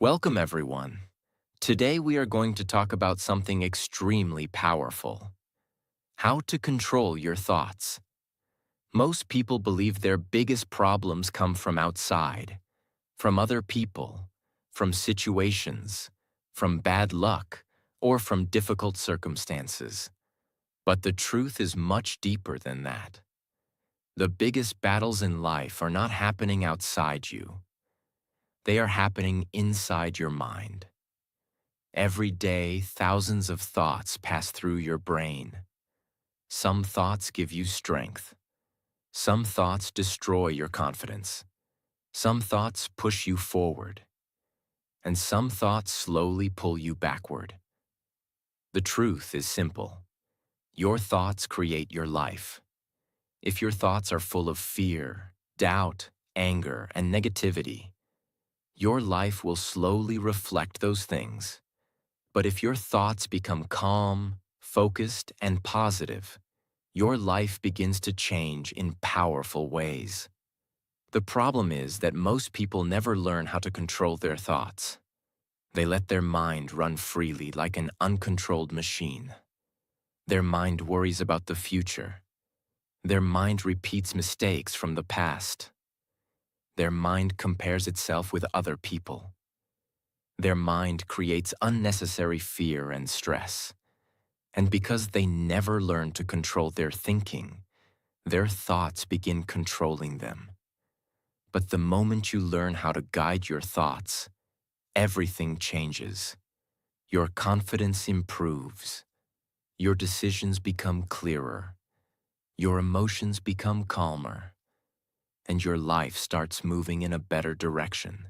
Welcome, everyone. Today we are going to talk about something extremely powerful: how to control your thoughts. Most people believe their biggest problems come from outside, from other people, from situations, from bad luck, or from difficult circumstances. But the truth is much deeper than that. The biggest battles in life are not happening outside you. They are happening inside your mind. Every day, thousands of thoughts pass through your brain. Some thoughts give you strength. Some thoughts destroy your confidence. Some thoughts push you forward. And some thoughts slowly pull you backward. The truth is simple. Your thoughts create your life. If your thoughts are full of fear, doubt, anger, and negativity, your life will slowly reflect those things. But if your thoughts become calm, focused, and positive, your life begins to change in powerful ways. The problem is that most people never learn how to control their thoughts. They let their mind run freely like an uncontrolled machine. Their mind worries about the future. Their mind repeats mistakes from the past. Their mind compares itself with other people. Their mind creates unnecessary fear and stress. And because they never learn to control their thinking, their thoughts begin controlling them. But the moment you learn how to guide your thoughts, everything changes. Your confidence improves. Your decisions become clearer. Your emotions become calmer. And your life starts moving in a better direction.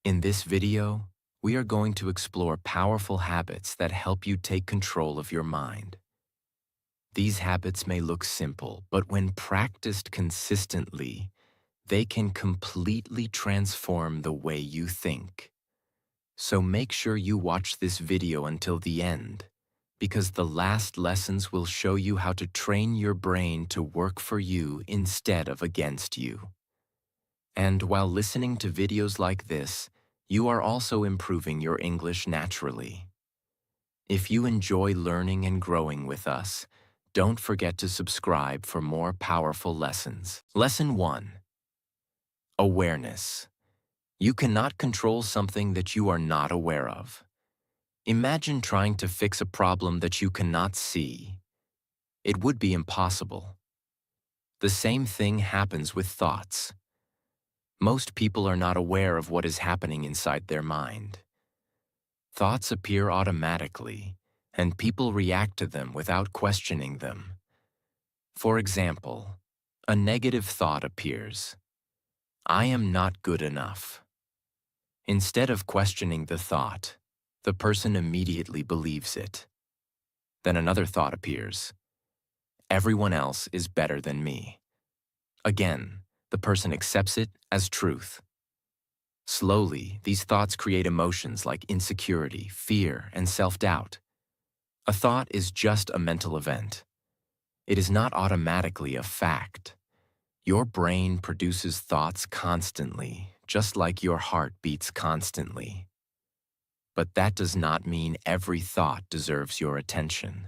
In this video, we are going to explore powerful habits that help you take control of your mind. These habits may look simple, but when practiced consistently, they can completely transform the way you think. So make sure you watch this video until the end, because the last lessons will show you how to train your brain to work for you instead of against you. And while listening to videos like this, you are also improving your English naturally. If you enjoy learning and growing with us, don't forget to subscribe for more powerful lessons. Lesson 1. Awareness. You cannot control something that you are not aware of. Imagine trying to fix a problem that you cannot see. It would be impossible. The same thing happens with thoughts. Most people are not aware of what is happening inside their mind. Thoughts appear automatically, and people react to them without questioning them. For example, a negative thought appears. I am not good enough. Instead of questioning the thought, the person immediately believes it. Then another thought appears. Everyone else is better than me. Again, the person accepts it as truth. Slowly, these thoughts create emotions like insecurity, fear, and self-doubt. A thought is just a mental event. It is not automatically a fact. Your brain produces thoughts constantly, just like your heart beats constantly. But that does not mean every thought deserves your attention.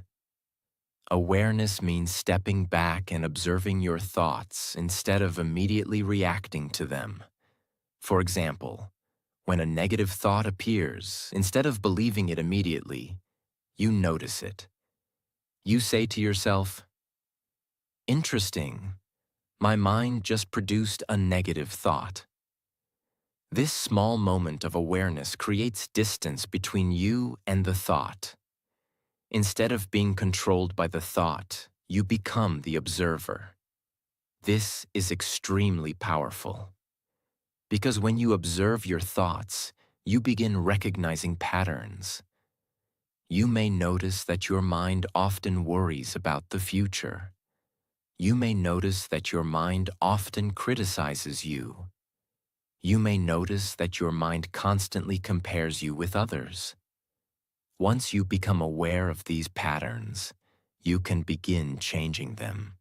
Awareness means stepping back and observing your thoughts instead of immediately reacting to them. For example, when a negative thought appears, instead of believing it immediately, you notice it. You say to yourself, "Interesting, my mind just produced a negative thought." This small moment of awareness creates distance between you and the thought. Instead of being controlled by the thought, you become the observer. This is extremely powerful. Because when you observe your thoughts, you begin recognizing patterns. You may notice that your mind often worries about the future. You may notice that your mind often criticizes you. You may notice that your mind constantly compares you with others. Once you become aware of these patterns, you can begin changing them.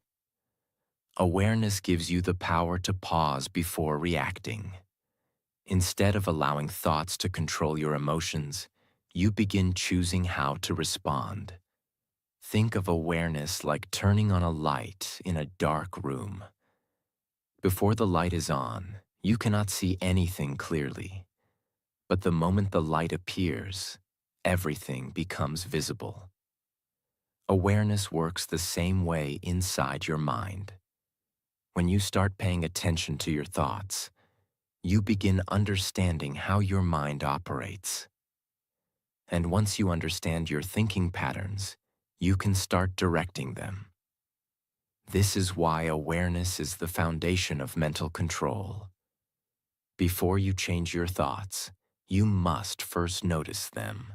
Awareness gives you the power to pause before reacting. Instead of allowing thoughts to control your emotions, you begin choosing how to respond. Think of awareness like turning on a light in a dark room. Before the light is on, you cannot see anything clearly. But the moment the light appears, everything becomes visible. Awareness works the same way inside your mind. When you start paying attention to your thoughts, you begin understanding how your mind operates. And once you understand your thinking patterns, you can start directing them. This is why awareness is the foundation of mental control. Before you change your thoughts, you must first notice them.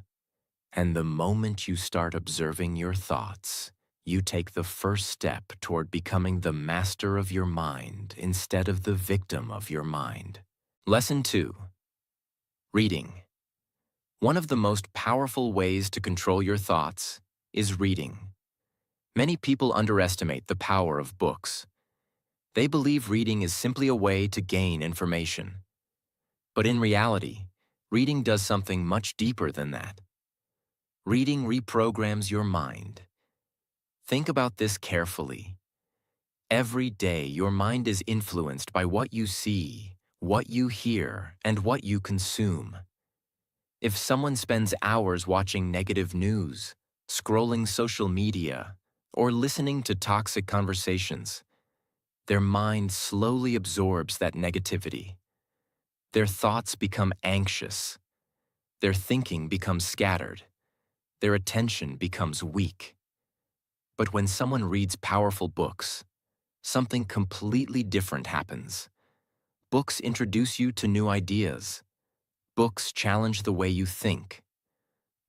And the moment you start observing your thoughts, you take the first step toward becoming the master of your mind instead of the victim of your mind. Lesson 2. Reading. One of the most powerful ways to control your thoughts is reading. Many people underestimate the power of books. They believe reading is simply a way to gain information. But in reality, reading does something much deeper than that. Reading reprograms your mind. Think about this carefully. Every day, your mind is influenced by what you see, what you hear, and what you consume. If someone spends hours watching negative news, scrolling social media, or listening to toxic conversations, their mind slowly absorbs that negativity. Their thoughts become anxious. Their thinking becomes scattered. Their attention becomes weak. But when someone reads powerful books, something completely different happens. Books introduce you to new ideas. Books challenge the way you think.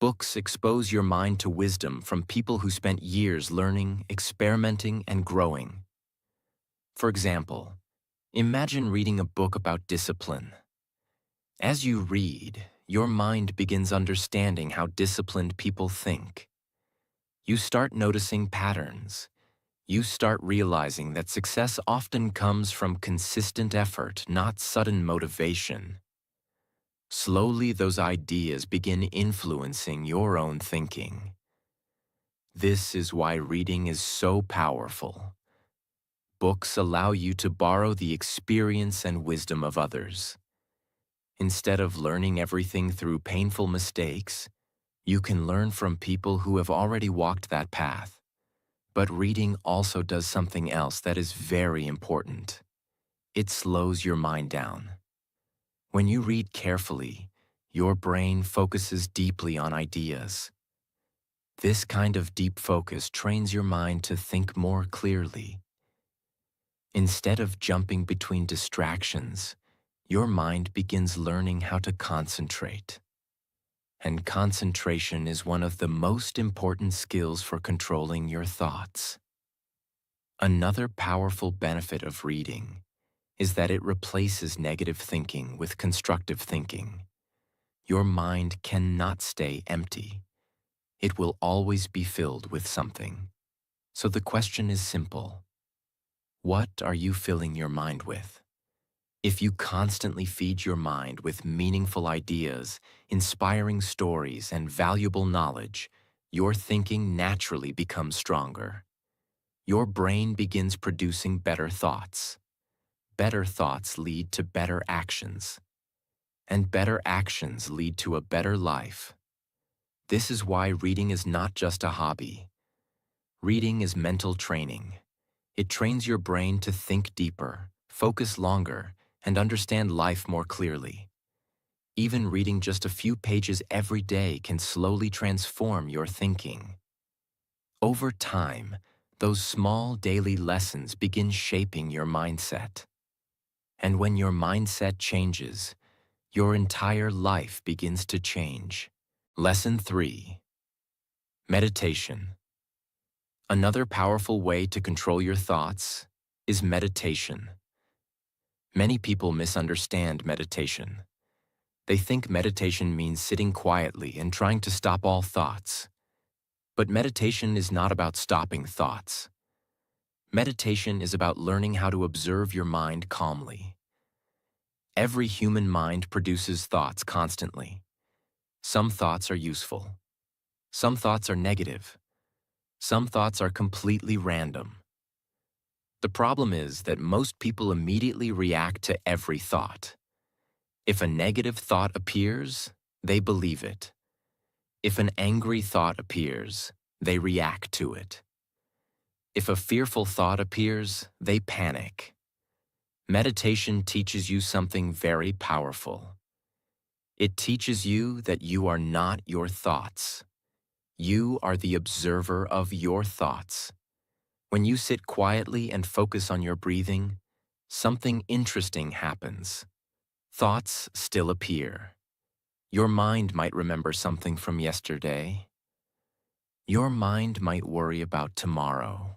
Books expose your mind to wisdom from people who spent years learning, experimenting, and growing. For example, imagine reading a book about discipline. As you read, your mind begins understanding how disciplined people think. You start noticing patterns. You start realizing that success often comes from consistent effort, not sudden motivation. Slowly, those ideas begin influencing your own thinking. This is why reading is so powerful. Books allow you to borrow the experience and wisdom of others. Instead of learning everything through painful mistakes, you can learn from people who have already walked that path. But reading also does something else that is very important. It slows your mind down. When you read carefully, your brain focuses deeply on ideas. This kind of deep focus trains your mind to think more clearly. Instead of jumping between distractions, your mind begins learning how to concentrate. And concentration is one of the most important skills for controlling your thoughts. Another powerful benefit of reading is that it replaces negative thinking with constructive thinking. Your mind cannot stay empty. It will always be filled with something. So the question is simple. What are you filling your mind with? If you constantly feed your mind with meaningful ideas, inspiring stories, and valuable knowledge, your thinking naturally becomes stronger. Your brain begins producing better thoughts. Better thoughts lead to better actions. And better actions lead to a better life. This is why reading is not just a hobby. Reading is mental training. It trains your brain to think deeper, focus longer, and understand life more clearly. Even reading just a few pages every day can slowly transform your thinking. Over time, those small daily lessons begin shaping your mindset. And when your mindset changes, your entire life begins to change. Lesson 3. Meditation. Another powerful way to control your thoughts is meditation. Many people misunderstand meditation. They think meditation means sitting quietly and trying to stop all thoughts. But meditation is not about stopping thoughts. Meditation is about learning how to observe your mind calmly. Every human mind produces thoughts constantly. Some thoughts are useful. Some thoughts are negative. Some thoughts are completely random. The problem is that most people immediately react to every thought. If a negative thought appears, they believe it. If an angry thought appears, they react to it. If a fearful thought appears, they panic. Meditation teaches you something very powerful. It teaches you that you are not your thoughts. You are the observer of your thoughts. When you sit quietly and focus on your breathing, something interesting happens. Thoughts still appear. Your mind might remember something from yesterday. Your mind might worry about tomorrow.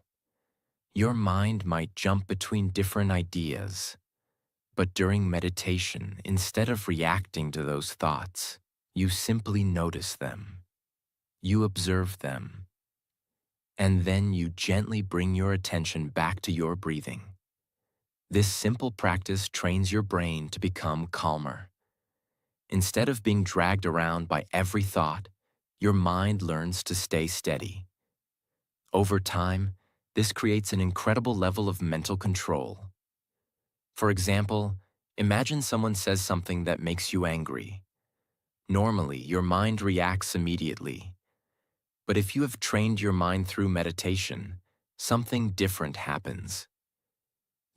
Your mind might jump between different ideas. But during meditation, instead of reacting to those thoughts, you simply notice them. You observe them. And then you gently bring your attention back to your breathing. This simple practice trains your brain to become calmer. Instead of being dragged around by every thought, your mind learns to stay steady. Over time, this creates an incredible level of mental control. For example, imagine someone says something that makes you angry. Normally, your mind reacts immediately. But if you have trained your mind through meditation, something different happens.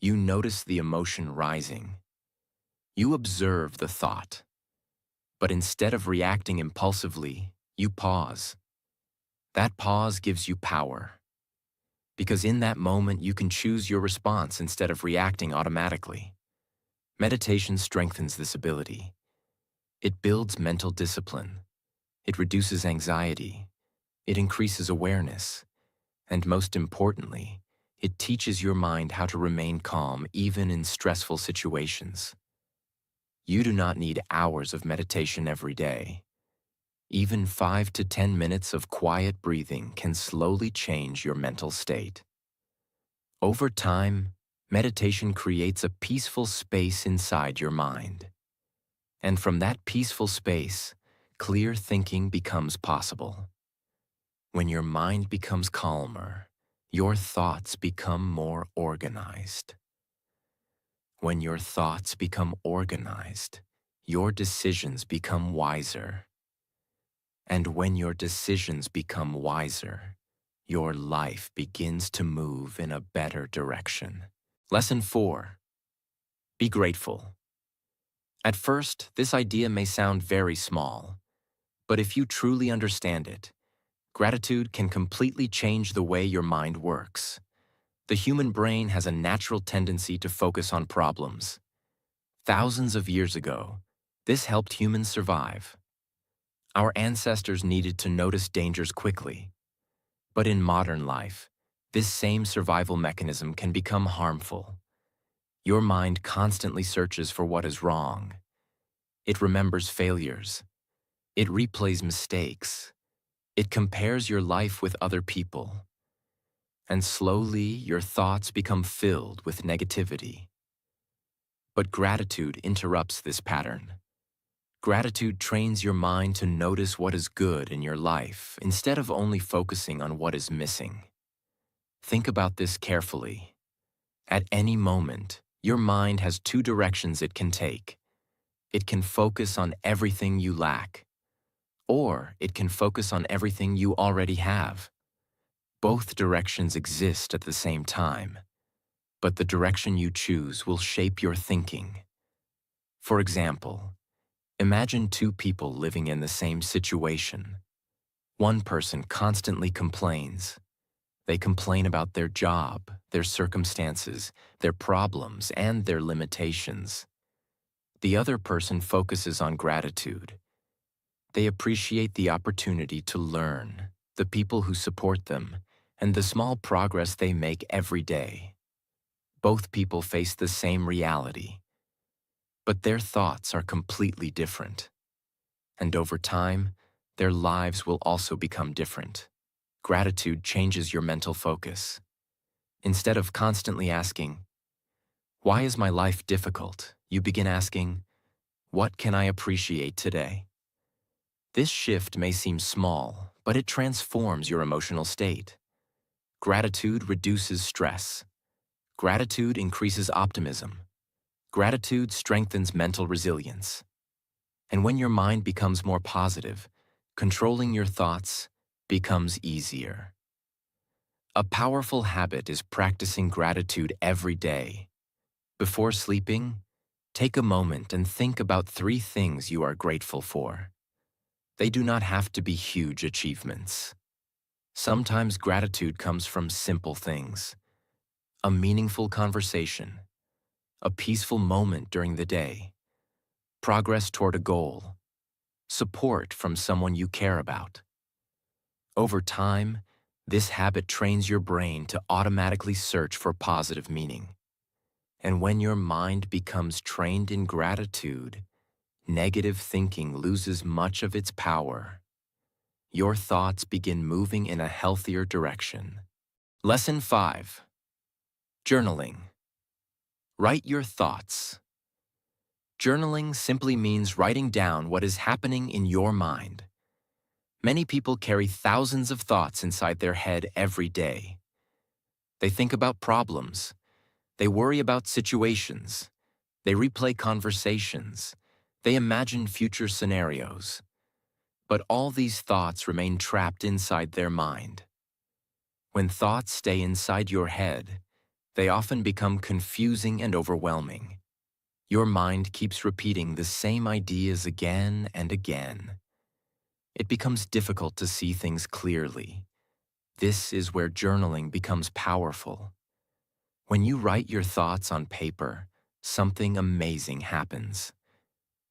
You notice the emotion rising. You observe the thought. But instead of reacting impulsively, you pause. That pause gives you power. Because in that moment, you can choose your response instead of reacting automatically. Meditation strengthens this ability. It builds mental discipline. It reduces anxiety. It increases awareness. And most importantly, it teaches your mind how to remain calm even in stressful situations. You do not need hours of meditation every day. Even 5 to 10 minutes of quiet breathing can slowly change your mental state. Over time, meditation creates a peaceful space inside your mind. And from that peaceful space, clear thinking becomes possible. When your mind becomes calmer, your thoughts become more organized. When your thoughts become organized, your decisions become wiser. And when your decisions become wiser, your life begins to move in a better direction. Lesson 4. Be grateful. At first, this idea may sound very small, but if you truly understand it, gratitude can completely change the way your mind works. The human brain has a natural tendency to focus on problems. Thousands of years ago, this helped humans survive. Our ancestors needed to notice dangers quickly. But in modern life, this same survival mechanism can become harmful. Your mind constantly searches for what is wrong. It remembers failures. It replays mistakes. It compares your life with other people. And slowly, your thoughts become filled with negativity. But gratitude interrupts this pattern. Gratitude trains your mind to notice what is good in your life instead of only focusing on what is missing. Think about this carefully. At any moment, your mind has two directions it can take. It can focus on everything you lack, or it can focus on everything you already have. Both directions exist at the same time, but the direction you choose will shape your thinking. For example, imagine two people living in the same situation. One person constantly complains. They complain about their job, their circumstances, their problems, and their limitations. The other person focuses on gratitude. They appreciate the opportunity to learn, the people who support them, and the small progress they make every day. Both people face the same reality, but their thoughts are completely different. And over time, their lives will also become different. Gratitude changes your mental focus. Instead of constantly asking, "Why is my life difficult?" You begin asking, what can I appreciate today? This shift may seem small, but it transforms your emotional state. Gratitude reduces stress. Gratitude increases optimism. Gratitude strengthens mental resilience. And when your mind becomes more positive, controlling your thoughts becomes easier. A powerful habit is practicing gratitude every day. Before sleeping, take a moment and think about 3 things you are grateful for. They do not have to be huge achievements. Sometimes gratitude comes from simple things: a meaningful conversation, a peaceful moment during the day, progress toward a goal, support from someone you care about. Over time, this habit trains your brain to automatically search for positive meaning. And when your mind becomes trained in gratitude, negative thinking loses much of its power. Your thoughts begin moving in a healthier direction. Lesson 5. Journaling. Write your thoughts. Journaling simply means writing down what is happening in your mind. Many people carry thousands of thoughts inside their head every day. They think about problems. They worry about situations. They replay conversations. They imagine future scenarios. But all these thoughts remain trapped inside their mind. When thoughts stay inside your head, they often become confusing and overwhelming. Your mind keeps repeating the same ideas again and again. It becomes difficult to see things clearly. This is where journaling becomes powerful. When you write your thoughts on paper, something amazing happens.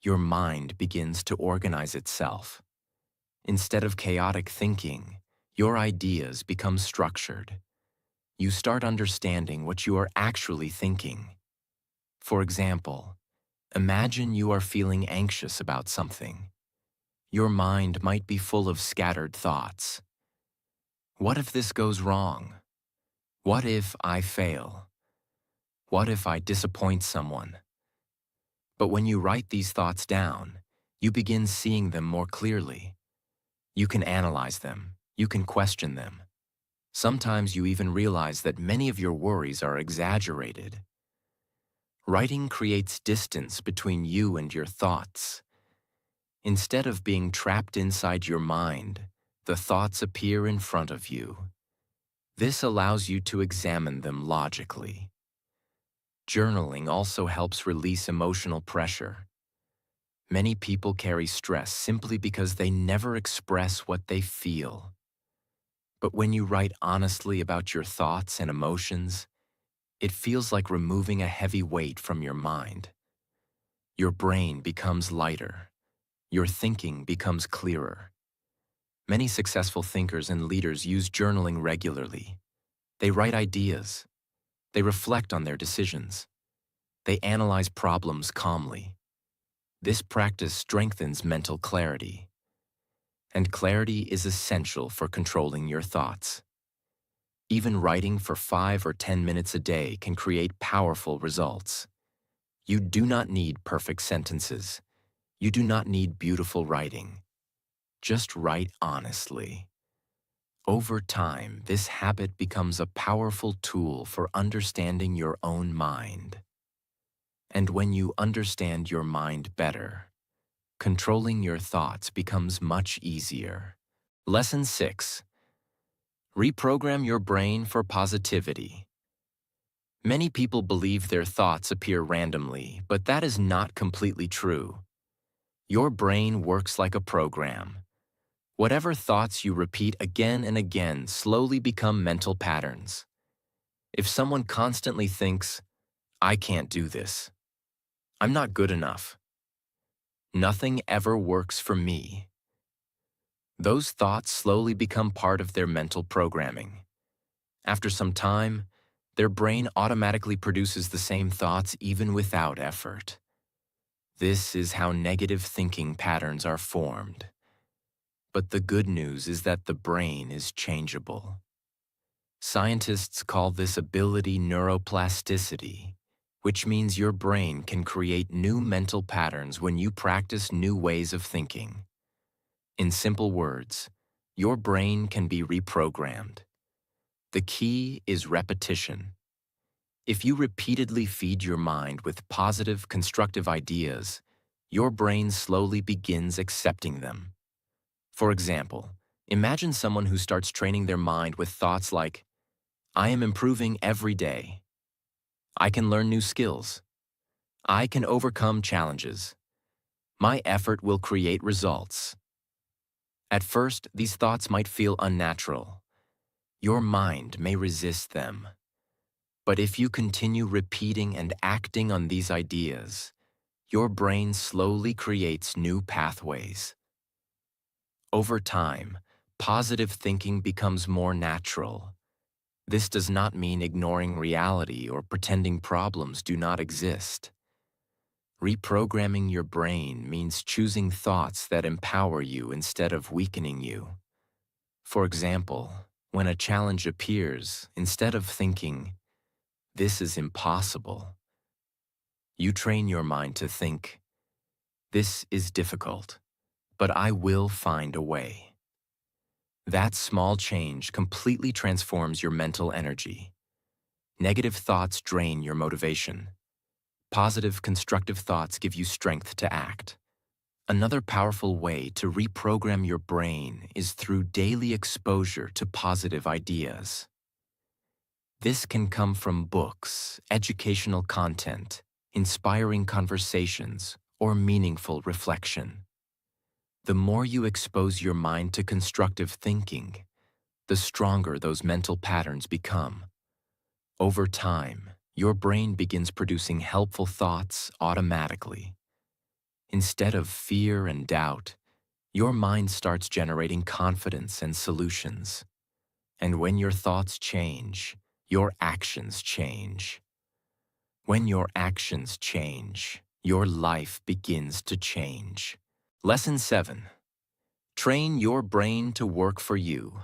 Your mind begins to organize itself. Instead of chaotic thinking, your ideas become structured. You start understanding what you are actually thinking. For example, imagine you are feeling anxious about something. Your mind might be full of scattered thoughts. What if this goes wrong? What if I fail? What if I disappoint someone? But when you write these thoughts down, you begin seeing them more clearly. You can analyze them. You can question them. Sometimes you even realize that many of your worries are exaggerated. Writing creates distance between you and your thoughts. Instead of being trapped inside your mind, the thoughts appear in front of you. This allows you to examine them logically. Journaling also helps release emotional pressure. Many people carry stress simply because they never express what they feel. But when you write honestly about your thoughts and emotions, it feels like removing a heavy weight from your mind. Your brain becomes lighter. Your thinking becomes clearer. Many successful thinkers and leaders use journaling regularly. They write ideas. They reflect on their decisions. They analyze problems calmly. This practice strengthens mental clarity. And clarity is essential for controlling your thoughts. Even writing for 5 or 10 minutes a day can create powerful results. You do not need perfect sentences. You do not need beautiful writing. Just write honestly. Over time, this habit becomes a powerful tool for understanding your own mind. And when you understand your mind better, controlling your thoughts becomes much easier. Lesson 6. Reprogram your brain for positivity. Many people believe their thoughts appear randomly, but that is not completely true. Your brain works like a program. Whatever thoughts you repeat again and again slowly become mental patterns. If someone constantly thinks, "I can't do this," "I'm not good enough," "Nothing ever works for me," those thoughts slowly become part of their mental programming. After some time, their brain automatically produces the same thoughts even without effort. This is how negative thinking patterns are formed. But the good news is that the brain is changeable. Scientists call this ability neuroplasticity, which means your brain can create new mental patterns when you practice new ways of thinking. In simple words, your brain can be reprogrammed. The key is repetition. If you repeatedly feed your mind with positive, constructive ideas, your brain slowly begins accepting them. For example, imagine someone who starts training their mind with thoughts like, I am improving every day. I can learn new skills. I can overcome challenges. My effort will create results. At first, these thoughts might feel unnatural. Your mind may resist them. But if you continue repeating and acting on these ideas, your brain slowly creates new pathways. Over time, positive thinking becomes more natural. This does not mean ignoring reality or pretending problems do not exist. Reprogramming your brain means choosing thoughts that empower you instead of weakening you. For example, when a challenge appears, instead of thinking, "This is impossible," you train your mind to think, "This is difficult, but I will find a way." That small change completely transforms your mental energy. Negative thoughts drain your motivation. Positive, constructive thoughts give you strength to act. Another powerful way to reprogram your brain is through daily exposure to positive ideas. This can come from books, educational content, inspiring conversations, or meaningful reflection. The more you expose your mind to constructive thinking, the stronger those mental patterns become. Over time, your brain begins producing helpful thoughts automatically. Instead of fear and doubt, your mind starts generating confidence and solutions. And when your thoughts change, your actions change. When your actions change, your life begins to change. Lesson 7. Train your brain to work for you.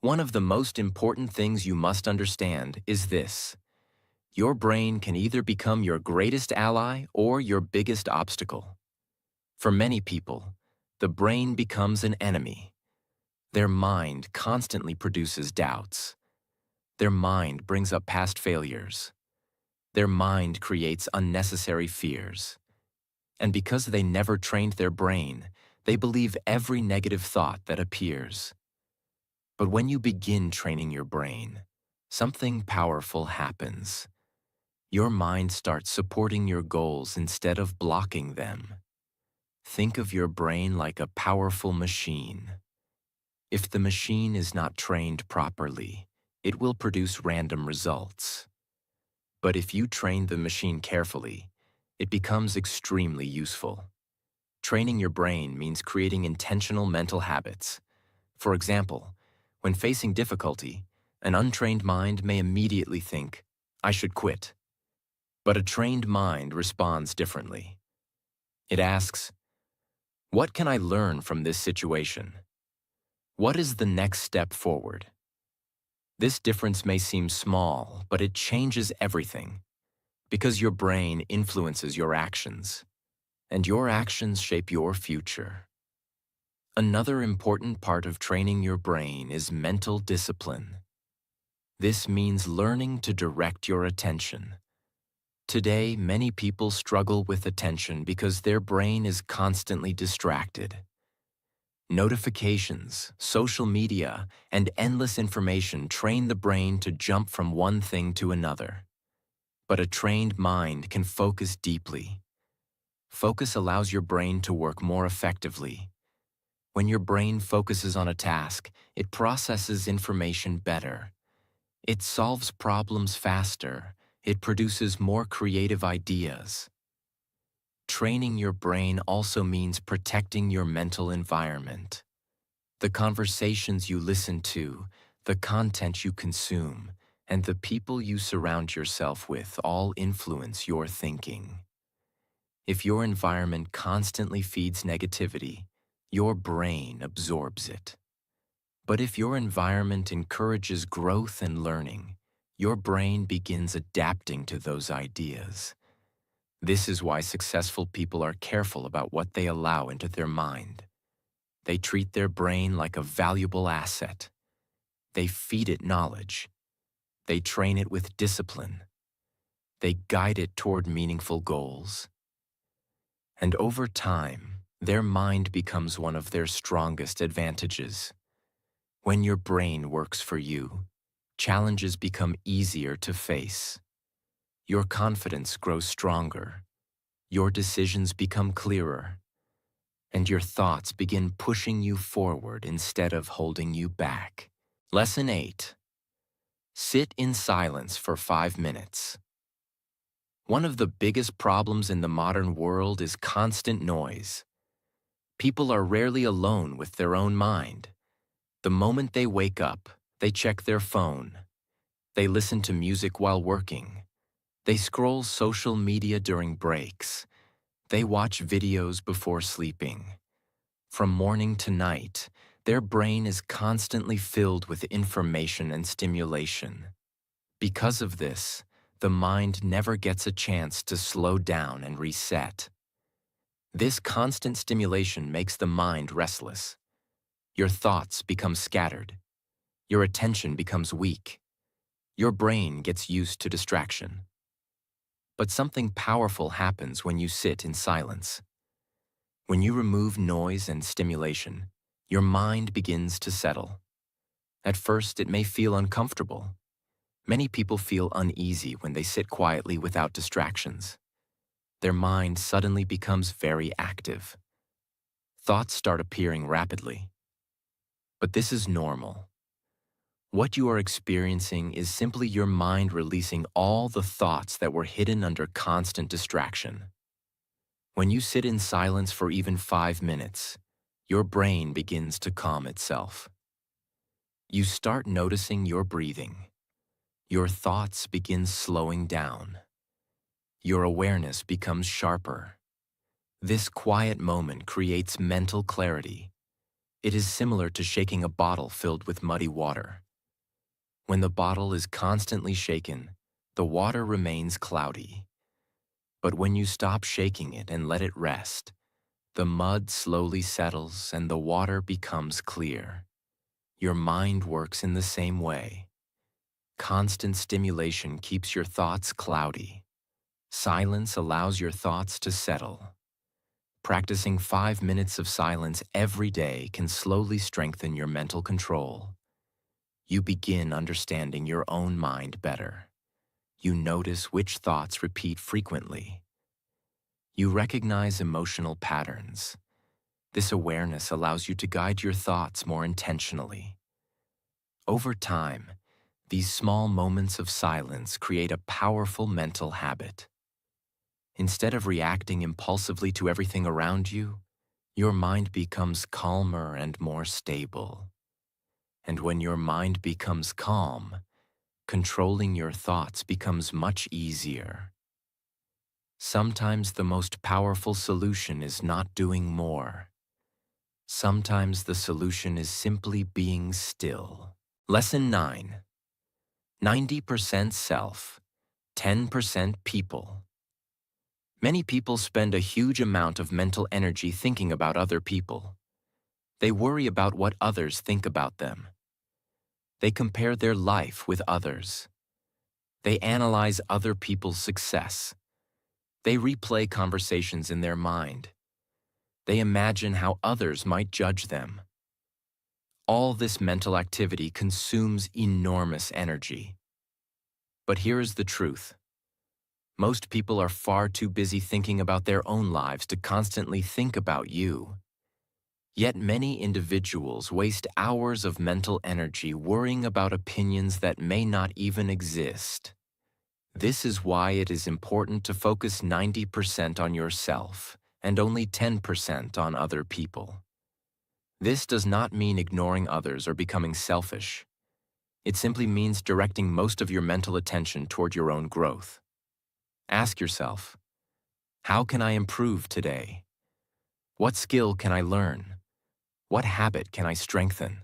One of the most important things you must understand is this: your brain can either become your greatest ally or your biggest obstacle. For many people, the brain becomes an enemy. Their mind constantly produces doubts. Their mind brings up past failures. Their mind creates unnecessary fears. And because they never trained their brain, they believe every negative thought that appears. But when you begin training your brain, something powerful happens. Your mind starts supporting your goals instead of blocking them. Think of your brain like a powerful machine. If the machine is not trained properly, it will produce random results. But if you train the machine carefully, it becomes extremely useful. Training your brain means creating intentional mental habits. For example, when facing difficulty, an untrained mind may immediately think, "I should quit." But a trained mind responds differently. It asks, "What can I learn from this situation? What is the next step forward?" This difference may seem small, but it changes everything, because your brain influences your actions, and your actions shape your future. Another important part of training your brain is mental discipline. This means learning to direct your attention. Today, many people struggle with attention because their brain is constantly distracted. Notifications, social media, and endless information train the brain to jump from one thing to another. But a trained mind can focus deeply. Focus allows your brain to work more effectively. When your brain focuses on a task, it processes information better. It solves problems faster. It produces more creative ideas. Training your brain also means protecting your mental environment. The conversations you listen to, the content you consume, and the people you surround yourself with all influence your thinking. If your environment constantly feeds negativity, your brain absorbs it. But if your environment encourages growth and learning, your brain begins adapting to those ideas. This is why successful people are careful about what they allow into their mind. They treat their brain like a valuable asset. They feed it knowledge. They train it with discipline. They guide it toward meaningful goals. And over time, their mind becomes one of their strongest advantages. When your brain works for you, challenges become easier to face. Your confidence grows stronger. Your decisions become clearer. And your thoughts begin pushing you forward instead of holding you back. Lesson 8. Sit in silence for 5 minutes. One of the biggest problems in the modern world is constant noise. People are rarely alone with their own mind. The moment they wake up, they check their phone. They listen to music while working. They scroll social media during breaks. They watch videos before sleeping. From morning to night, their brain is constantly filled with information and stimulation. Because of this, the mind never gets a chance to slow down and reset. This constant stimulation makes the mind restless. Your thoughts become scattered. Your attention becomes weak. Your brain gets used to distraction. But something powerful happens when you sit in silence. When you remove noise and stimulation, your mind begins to settle. At first, it may feel uncomfortable. Many people feel uneasy when they sit quietly without distractions. Their mind suddenly becomes very active. Thoughts start appearing rapidly. But this is normal. What you are experiencing is simply your mind releasing all the thoughts that were hidden under constant distraction. When you sit in silence for even 5 minutes, your brain begins to calm itself. You start noticing your breathing. Your thoughts begin slowing down. Your awareness becomes sharper. This quiet moment creates mental clarity. It is similar to shaking a bottle filled with muddy water. When the bottle is constantly shaken, the water remains cloudy. But when you stop shaking it and let it rest, the mud slowly settles and the water becomes clear. Your mind works in the same way. Constant stimulation keeps your thoughts cloudy. Silence allows your thoughts to settle. Practicing 5 minutes of silence every day can slowly strengthen your mental control. You begin understanding your own mind better. You notice which thoughts repeat frequently. You recognize emotional patterns. This awareness allows you to guide your thoughts more intentionally. Over time, these small moments of silence create a powerful mental habit. Instead of reacting impulsively to everything around you, your mind becomes calmer and more stable. And when your mind becomes calm, controlling your thoughts becomes much easier. Sometimes the most powerful solution is not doing more. Sometimes the solution is simply being still. Lesson 9. 90% self, 10% people. Many people spend a huge amount of mental energy thinking about other people. They worry about what others think about them. They compare their life with others. They analyze other people's success. They replay conversations in their mind. They imagine how others might judge them. All this mental activity consumes enormous energy. But here is the truth. Most people are far too busy thinking about their own lives to constantly think about you. Yet many individuals waste hours of mental energy worrying about opinions that may not even exist. This is why it is important to focus 90% on yourself and only 10% on other people. This does not mean ignoring others or becoming selfish. It simply means directing most of your mental attention toward your own growth. Ask yourself, how can I improve today? What skill can I learn? What habit can I strengthen?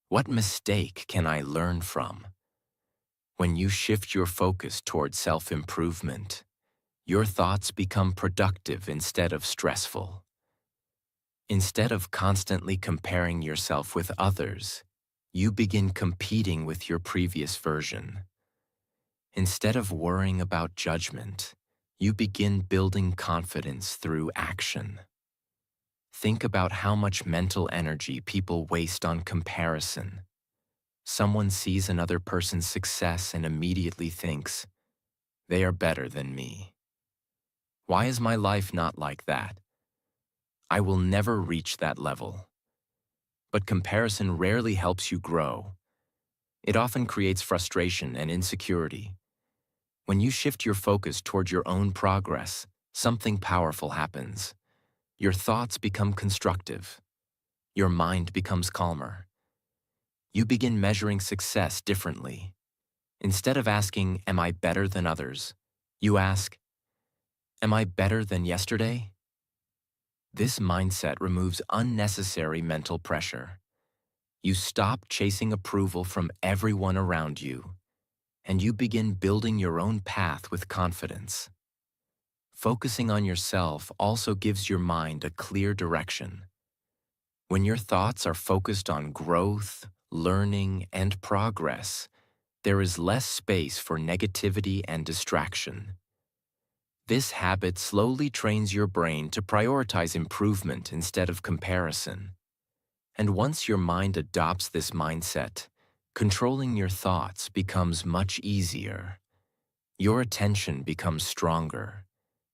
What mistake can I learn from? When you shift your focus toward self-improvement, your thoughts become productive instead of stressful. Instead of constantly comparing yourself with others, you begin competing with your previous version. Instead of worrying about judgment, you begin building confidence through action. Think about how much mental energy people waste on comparison. Someone sees another person's success and immediately thinks, they are better than me. Why is my life not like that? I will never reach that level. But comparison rarely helps you grow. It often creates frustration and insecurity. When you shift your focus toward your own progress, something powerful happens. Your thoughts become constructive. Your mind becomes calmer. You begin measuring success differently. Instead of asking, am I better than others? You ask, am I better than yesterday? This mindset removes unnecessary mental pressure. You stop chasing approval from everyone around you, and you begin building your own path with confidence. Focusing on yourself also gives your mind a clear direction. When your thoughts are focused on growth, learning, and progress, there is less space for negativity and distraction. This habit slowly trains your brain to prioritize improvement instead of comparison. And once your mind adopts this mindset, controlling your thoughts becomes much easier. Your attention becomes stronger,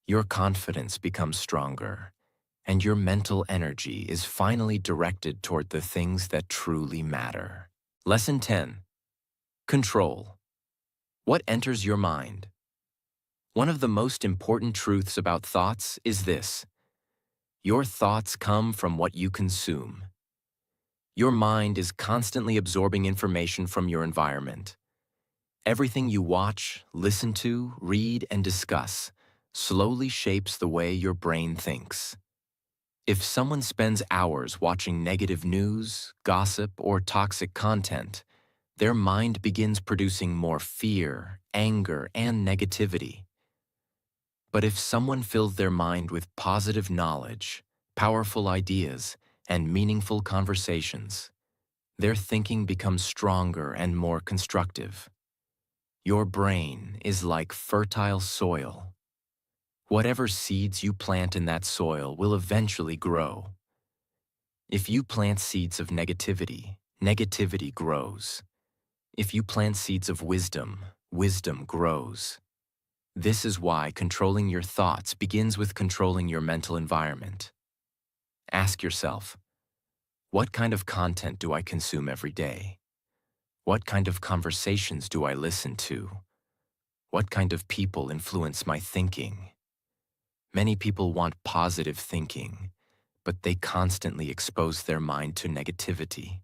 your confidence becomes stronger, and your mental energy is finally directed toward the things that truly matter. Lesson 10. Control. What enters your mind? One of the most important truths about thoughts is this: your thoughts come from what you consume. Your mind is constantly absorbing information from your environment. Everything you watch, listen to, read, and discuss slowly shapes the way your brain thinks. If someone spends hours watching negative news, gossip, or toxic content, their mind begins producing more fear, anger, and negativity. But if someone fills their mind with positive knowledge, powerful ideas, and meaningful conversations, their thinking becomes stronger and more constructive. Your brain is like fertile soil. Whatever seeds you plant in that soil will eventually grow. If you plant seeds of negativity, negativity grows. If you plant seeds of wisdom, wisdom grows. This is why controlling your thoughts begins with controlling your mental environment. Ask yourself, what kind of content do I consume every day? What kind of conversations do I listen to? What kind of people influence my thinking? Many people want positive thinking, but they constantly expose their mind to negativity.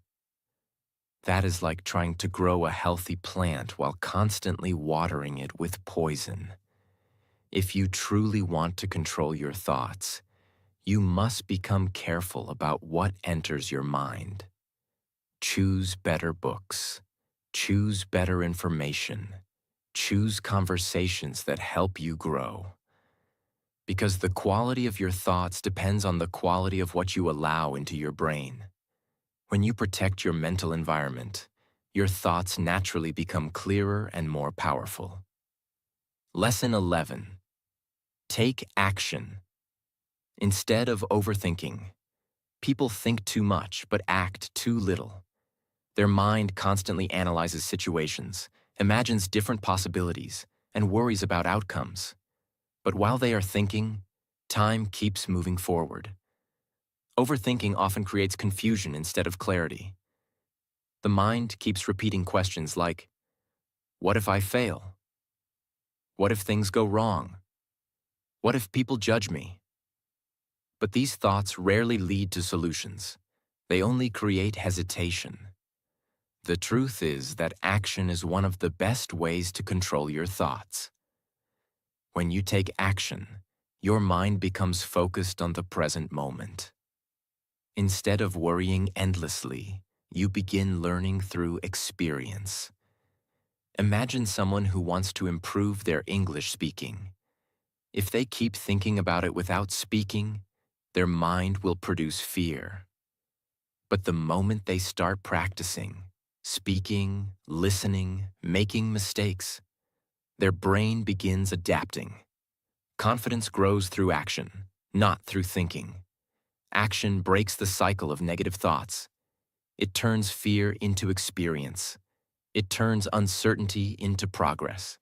That is like trying to grow a healthy plant while constantly watering it with poison. If you truly want to control your thoughts, you must become careful about what enters your mind. Choose better books. Choose better information. Choose conversations that help you grow. Because the quality of your thoughts depends on the quality of what you allow into your brain. When you protect your mental environment, your thoughts naturally become clearer and more powerful. Lesson 11. Take action. Instead of overthinking, people think too much but act too little. Their mind constantly analyzes situations, imagines different possibilities, and worries about outcomes. But while they are thinking, time keeps moving forward. Overthinking often creates confusion instead of clarity. The mind keeps repeating questions like, what if I fail? What if things go wrong? What if people judge me? But these thoughts rarely lead to solutions. They only create hesitation. The truth is that action is one of the best ways to control your thoughts. When you take action, your mind becomes focused on the present moment. Instead of worrying endlessly, you begin learning through experience. Imagine someone who wants to improve their English speaking. If they keep thinking about it without speaking, their mind will produce fear. But the moment they start practicing, speaking, listening, making mistakes, their brain begins adapting. Confidence grows through action, not through thinking. Action breaks the cycle of negative thoughts. It turns fear into experience. It turns uncertainty into progress.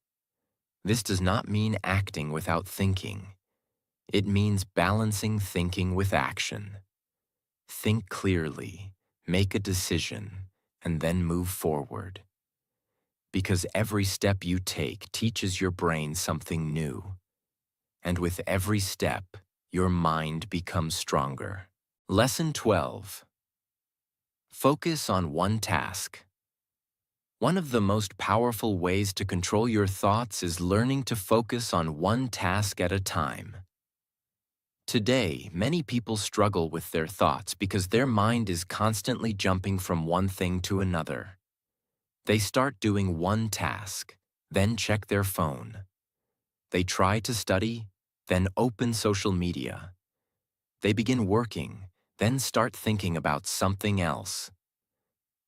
This does not mean acting without thinking. It means balancing thinking with action. Think clearly, make a decision, and then move forward. Because every step you take teaches your brain something new. And with every step, your mind becomes stronger. Lesson 12. Focus on one task. One of the most powerful ways to control your thoughts is learning to focus on one task at a time. Today, many people struggle with their thoughts because their mind is constantly jumping from one thing to another. They start doing one task, then check their phone. They try to study, then open social media. They begin working, then start thinking about something else.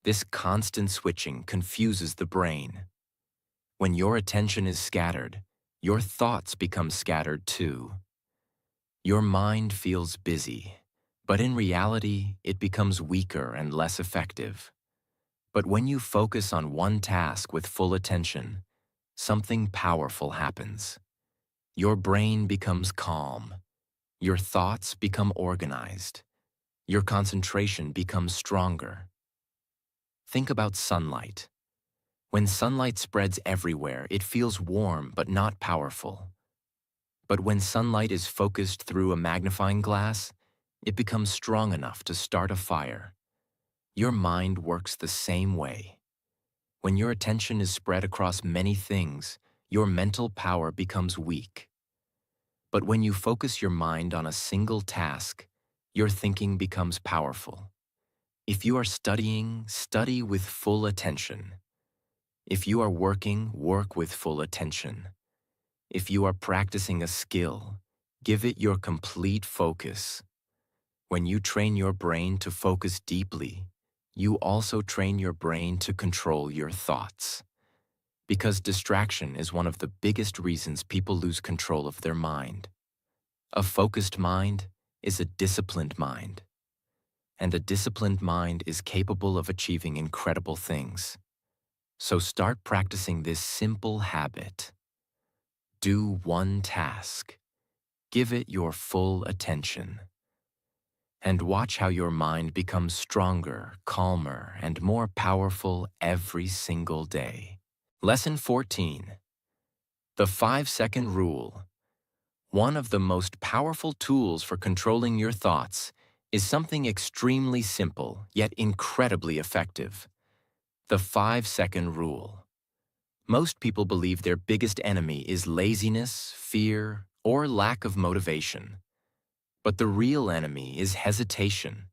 This constant switching confuses the brain. When your attention is scattered, your thoughts become scattered too. Your mind feels busy, but in reality, it becomes weaker and less effective. But when you focus on one task with full attention, something powerful happens. Your brain becomes calm. Your thoughts become organized. Your concentration becomes stronger. Think about sunlight. When sunlight spreads everywhere, it feels warm but not powerful. But when sunlight is focused through a magnifying glass, it becomes strong enough to start a fire. Your mind works the same way. When your attention is spread across many things, your mental power becomes weak. But when you focus your mind on a single task, your thinking becomes powerful. If you are studying, study with full attention. If you are working, work with full attention. If you are practicing a skill, give it your complete focus. When you train your brain to focus deeply, you also train your brain to control your thoughts. Because distraction is one of the biggest reasons people lose control of their mind. A focused mind is a disciplined mind. And a disciplined mind is capable of achieving incredible things. So start practicing this simple habit. Do one task. Give it your full attention. And watch how your mind becomes stronger, calmer, and more powerful every single day. Lesson 14. The 5-second rule. One of the most powerful tools for controlling your thoughts is something extremely simple, yet incredibly effective. The 5-second rule. Most people believe their biggest enemy is laziness, fear, or lack of motivation. But the real enemy is hesitation.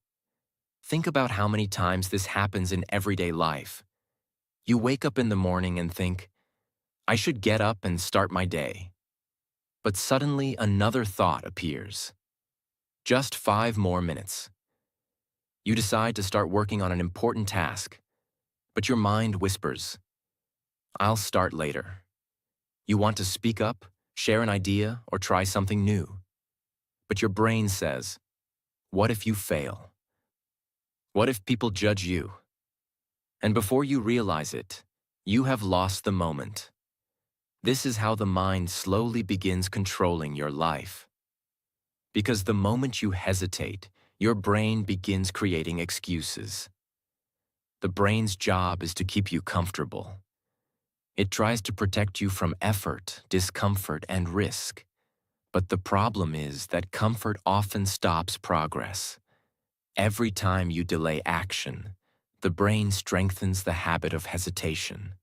Think about how many times this happens in everyday life. You wake up in the morning and think, I should get up and start my day. But suddenly another thought appears. Just 5 more minutes. You decide to start working on an important task, but your mind whispers, I'll start later. You want to speak up, share an idea, or try something new. But your brain says, what if you fail? What if people judge you? And before you realize it, you have lost the moment. This is how the mind slowly begins controlling your life. Because the moment you hesitate, your brain begins creating excuses. The brain's job is to keep you comfortable. It tries to protect you from effort, discomfort, and risk. But the problem is that comfort often stops progress. Every time you delay action, the brain strengthens the habit of hesitation.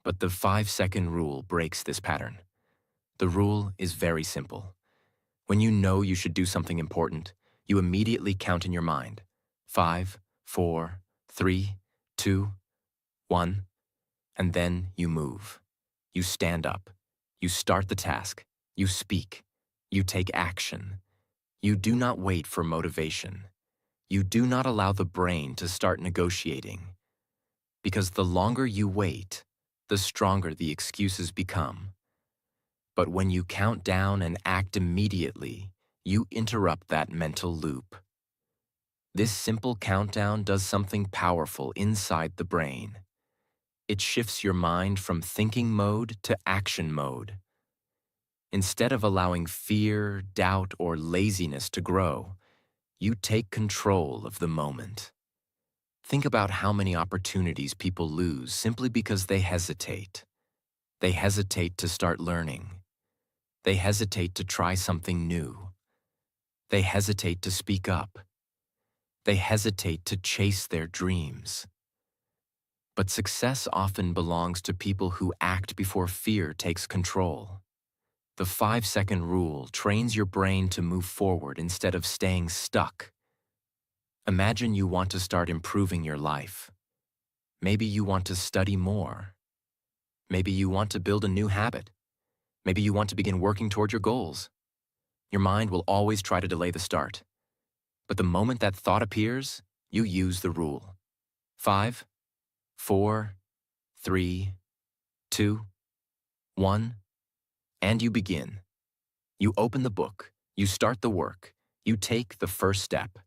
But the 5-second rule breaks this pattern. The rule is very simple. When you know you should do something important, you immediately count in your mind. 5, 4, 3, 2, 1. And then you move. You stand up. You start the task. You speak. You take action. You do not wait for motivation. You do not allow the brain to start negotiating. Because the longer you wait, the stronger the excuses become. But when you count down and act immediately, you interrupt that mental loop. This simple countdown does something powerful inside the brain. It shifts your mind from thinking mode to action mode. Instead of allowing fear, doubt, or laziness to grow, you take control of the moment. Think about how many opportunities people lose simply because they hesitate. They hesitate to start learning. They hesitate to try something new. They hesitate to speak up. They hesitate to chase their dreams. But success often belongs to people who act before fear takes control. The 5-second rule trains your brain to move forward instead of staying stuck. Imagine you want to start improving your life. Maybe you want to study more. Maybe you want to build a new habit. Maybe you want to begin working toward your goals. Your mind will always try to delay the start. But the moment that thought appears, you use the rule. 5, 4, 3, 2, 1, and you begin. You open the book, you start the work, you take the first step.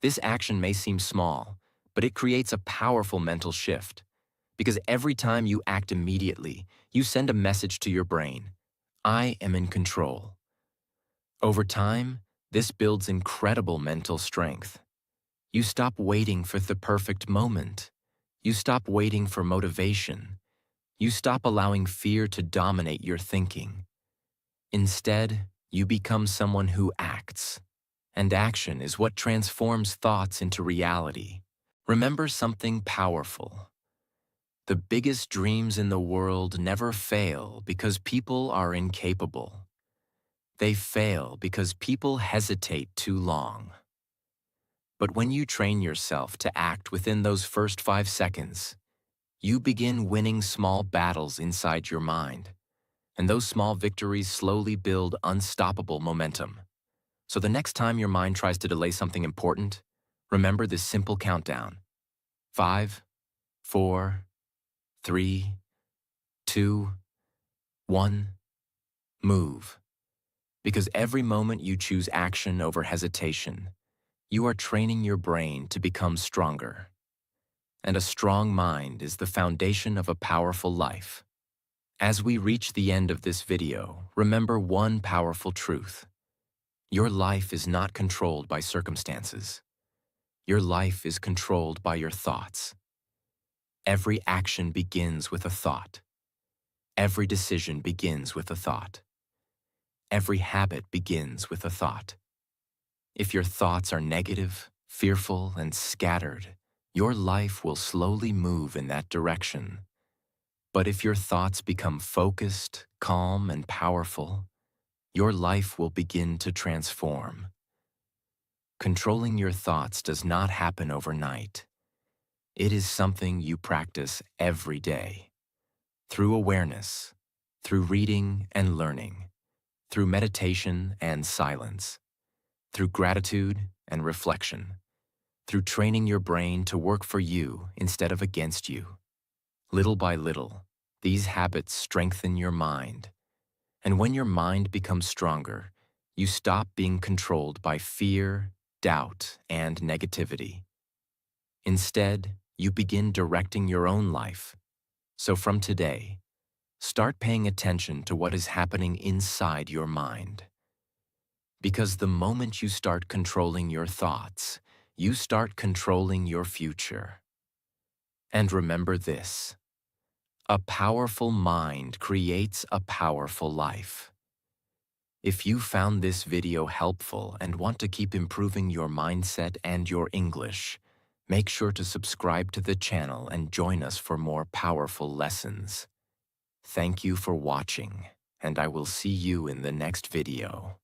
This action may seem small, but it creates a powerful mental shift. Because every time you act immediately, you send a message to your brain. I am in control. Over time, this builds incredible mental strength. You stop waiting for the perfect moment. You stop waiting for motivation. You stop allowing fear to dominate your thinking. Instead, you become someone who acts. And action is what transforms thoughts into reality. Remember something powerful. The biggest dreams in the world never fail because people are incapable. They fail because people hesitate too long. But when you train yourself to act within those first 5 seconds, you begin winning small battles inside your mind. And those small victories slowly build unstoppable momentum. So the next time your mind tries to delay something important, remember this simple countdown. 5, 4, 3, 2, 1, move. Because every moment you choose action over hesitation, you are training your brain to become stronger. And a strong mind is the foundation of a powerful life. As we reach the end of this video, remember one powerful truth. Your life is not controlled by circumstances. Your life is controlled by your thoughts. Every action begins with a thought. Every decision begins with a thought. Every habit begins with a thought. If your thoughts are negative, fearful, and scattered, your life will slowly move in that direction. But if your thoughts become focused, calm, and powerful, your life will begin to transform. Controlling your thoughts does not happen overnight. It is something you practice every day. Through awareness, through reading and learning, through meditation and silence, through gratitude and reflection, through training your brain to work for you instead of against you. Little by little, these habits strengthen your mind. And when your mind becomes stronger, you stop being controlled by fear, doubt, and negativity. Instead, you begin directing your own life. So from today, start paying attention to what is happening inside your mind. Because the moment you start controlling your thoughts, you start controlling your future. And remember this: a powerful mind creates a powerful life. If you found this video helpful and want to keep improving your mindset and your English, make sure to subscribe to the channel and join us for more powerful lessons. Thank you for watching, and I will see you in the next video.